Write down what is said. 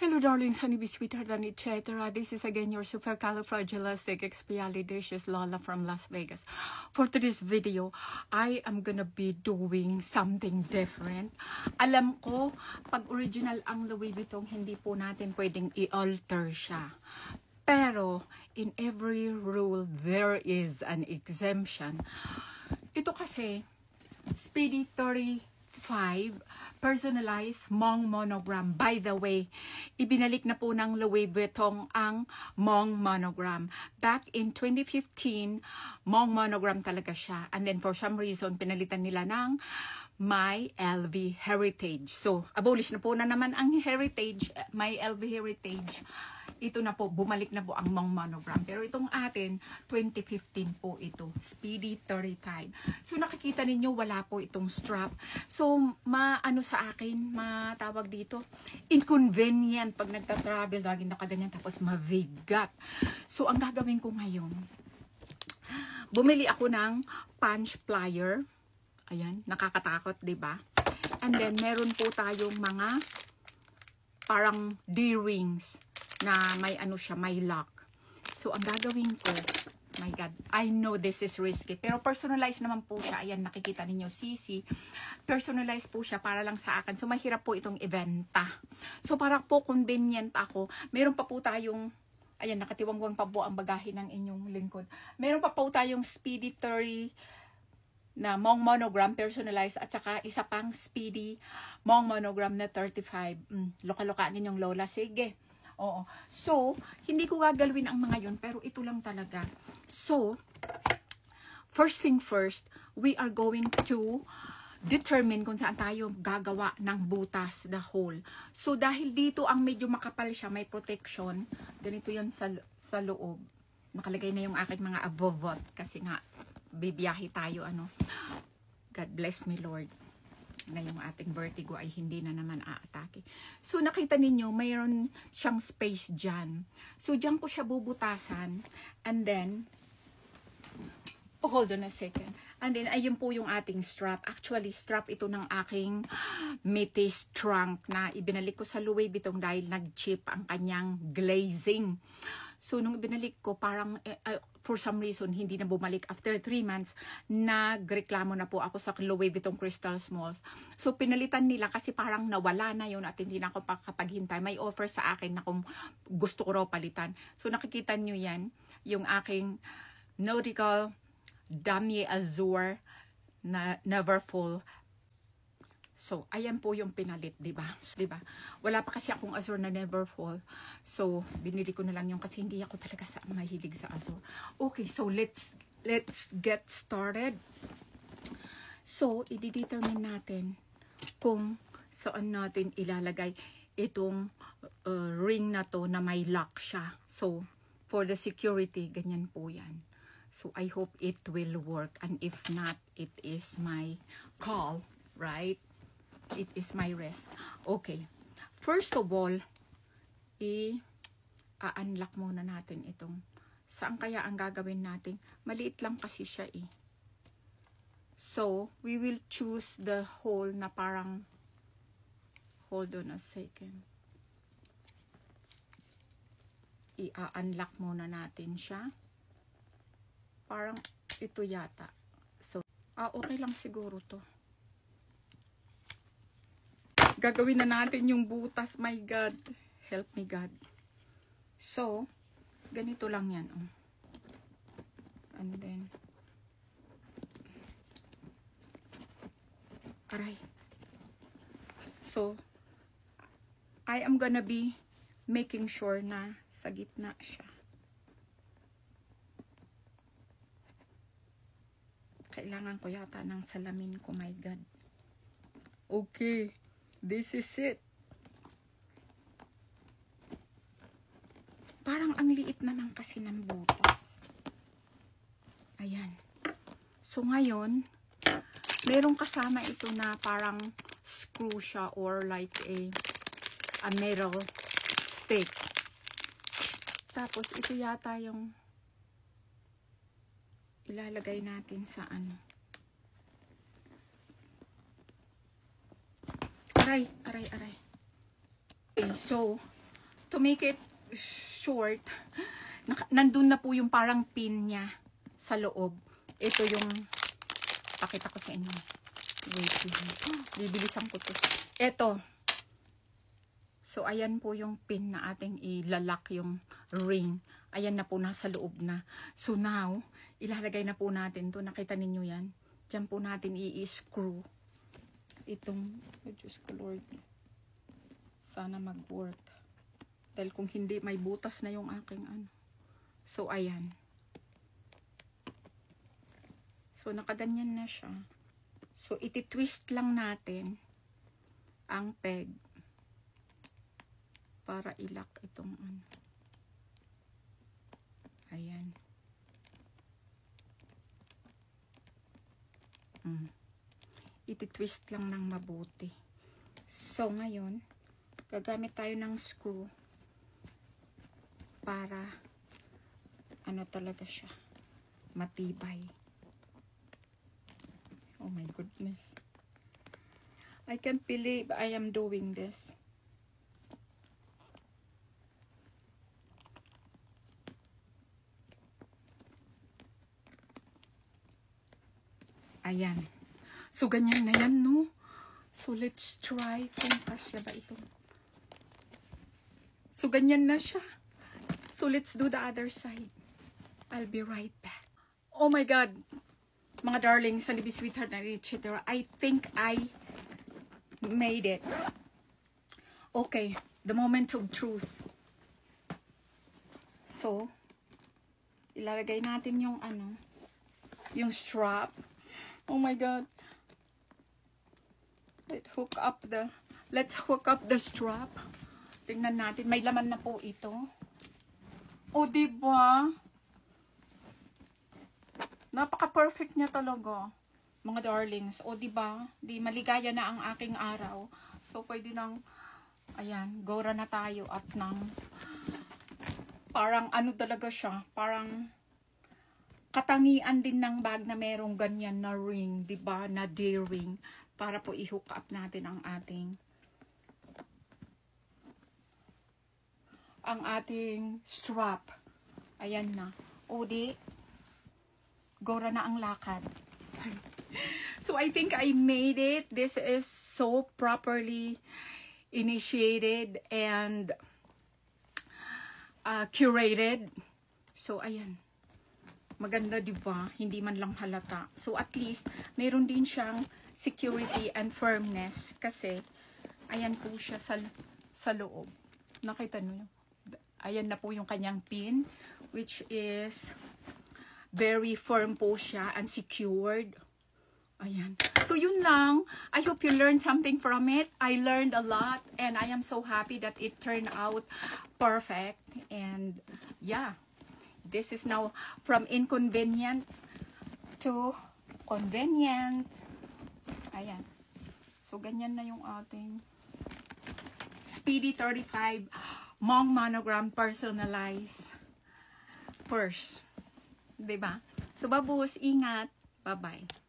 Hello darlings, honeybees, sweetheart, and etc. This is again your supercalifragilisticexpialidocious Lola from Las Vegas. For today's video, I am gonna be doing something different. Alam ko, pag original ang Louis Vuitton, hindi po natin pwedeng i-alter siya. Pero, in every rule, there is an exemption. Ito kasi, Speedy 35 personalized Mong monogram. By the way, ibinalik na po ng Louis Vuitton ang Mong monogram. Back in 2015, Mong monogram talaga siya. And then for some reason, pinalitan nila ng My LV Heritage. So, abolish na po na naman ang Heritage, My LV Heritage. Ito na po, bumalik na po ang Mong monogram. Pero itong atin, 2015 po ito. Speedy 35. So, nakikita ninyo, wala po itong strap. So, maano sa akin, matawag dito, inconvenient pag nagta-travel, lagi nakaganyan, tapos mabigat. So, ang gagawin ko ngayon, bumili ako ng punch plier. Ayan, nakakatakot, diba? And then, meron po tayong mga parang D-rings na may ano siya, may lock. So, ang gagawin ko, my God, I know this is risky, pero personalized naman po siya. Ayan, nakikita ninyo, CC. Personalized po siya para lang sa akin. So, mahirap po itong ibenta. So, para po convenient ako, meron pa po tayong, ayan, nakatiwangwang pa po ang bagahe ng inyong lingkod. Meron pa po tayong Speedy 30 na Mong monogram personalized at saka isa pang Speedy Mong monogram na 35. Loka-loka ninyong lola. Sige. Oo. So, hindi ko gagalawin ang mga yun, pero ito lang talaga. So, first thing first, we are going to determine kung saan tayo gagawa ng butas, the hole. So, dahil dito ang medyo makapal siya, may protection. Ganito yun sa loob. Nakalagay na yung aking mga avovot kasi nga, bibiyahe tayo, ano. God bless me, Lord, na yung ating vertigo ay hindi na naman aatake. So, nakita ninyo, mayroon siyang space dyan. So, dyan ko siya bubutasan. And then, hold on a second. And then, ayun po yung ating strap. Actually, strap ito ng aking Métis trunk na ibinalik ko sa Louis Vuitton dahil nag-chip ang kanyang glazing. So, nung ibinalik ko, parang for some reason, hindi na bumalik. After 3 months, nagreklamo na po ako sa Louis Vuitton Crystal Smalls. So, pinalitan nila kasi parang nawala na yun at hindi na ako pakapaghintay. May offer sa akin na kung gusto ko raw palitan. So, nakikita nyo yan, yung aking Nautical Damier Azur na Never Full. So, ayan po yung pinalit, diba? Diba? Wala pa kasi akong Azur na Never Fall. So, binili ko na lang yung kasi hindi ako talaga mahilig sa Azur. Okay, so let's get started. So, i-determine natin kung saan natin ilalagay itong ring na to na may lock siya. So, for the security, ganyan po yan. So, I hope it will work. And if not, it is my call, right? It is my rest. Okay. First of all, i-unlock muna natin itong. Saan kaya ang gagawin natin? Maliit lang kasi siya eh. So, we will choose the hole na parang, hold on a second. I-unlock muna natin siya. Parang ito yata. So, okay lang siguro to. Gagawin na natin yung butas. My God. Help me, God. So, ganito lang yan. Oh. And then, aray. So, I am gonna be making sure na sa gitna siya. Kailangan ko yata ng salamin ko. My God. Okay. This is it. Parang ang liit naman kasi ng butas. Ayan. So, ngayon, merong kasama ito na parang screw siya or like a metal stick. Tapos, ito yata yung ilalagay natin sa ano. Aray. Okay, so, to make it short, nandun na po yung parang pin niya sa loob. Ito yung, pakita ko sa inyo. Wait, bibilisan ko to. Ito. So, ayan po yung pin na ating ilalak yung ring. Ayan na po, nasa loob na. So, now, ilalagay na po natin to. Nakita ninyo yan? Diyan po natin i-screw. Itong, oh Diyos ko Lord. Sana mag-work. Dahil kung hindi, may butas na yung aking ano. So, ayan. So, nakaganyan na siya. So, iti-twist lang natin ang peg para ilak itong ano. Ayan. Iti-twist lang ng mabuti. So, ngayon, gagamit tayo ng screw para ano talaga siya, matibay. Oh my goodness. I can't believe I am doing this. Ayan. So, ganyan na yan, no? So, let's try kung kasya ba ito. So, ganyan na siya. So, let's do the other side. I'll be right back. Oh my God. Mga darlings, Sunny B Sweetheart na etc. I think I made it. Okay. The moment of truth. So, ilalagay natin yung ano, yung strap. Oh my God. Let's hook up the strap. Tingnan natin. May laman na po ito. O, diba? Napaka-perfect niya talaga. Mga darlings. O, diba? Di maligaya na ang aking araw. So, pwede nang, ayan, gora na tayo at nang, parang ano talaga siya. Parang, katangian din ng bag na merong ganyan na ring, 'di ba? Na D-ring para po i-hook up natin ang ating strap. Ayan na. O di, gora na ang lakad. So I think I made it. This is so properly initiated and curated. So ayan. Maganda, di ba? Hindi man lang halata. So, at least, meron din siyang security and firmness. Kasi, ayan po siya sa loob. Nakita nyo? Ayan na po yung kanyang pin, which is very firm po siya and secured. Ayan. So, yun lang. I hope you learned something from it. I learned a lot and I am so happy that it turned out perfect. And, yeah. This is now from inconvenient to convenient. Ayan. So, ganyan na yung ating Speedy 35 Mong Monogram Personalized Purse. Diba? So, babus, ingat. Bye-bye.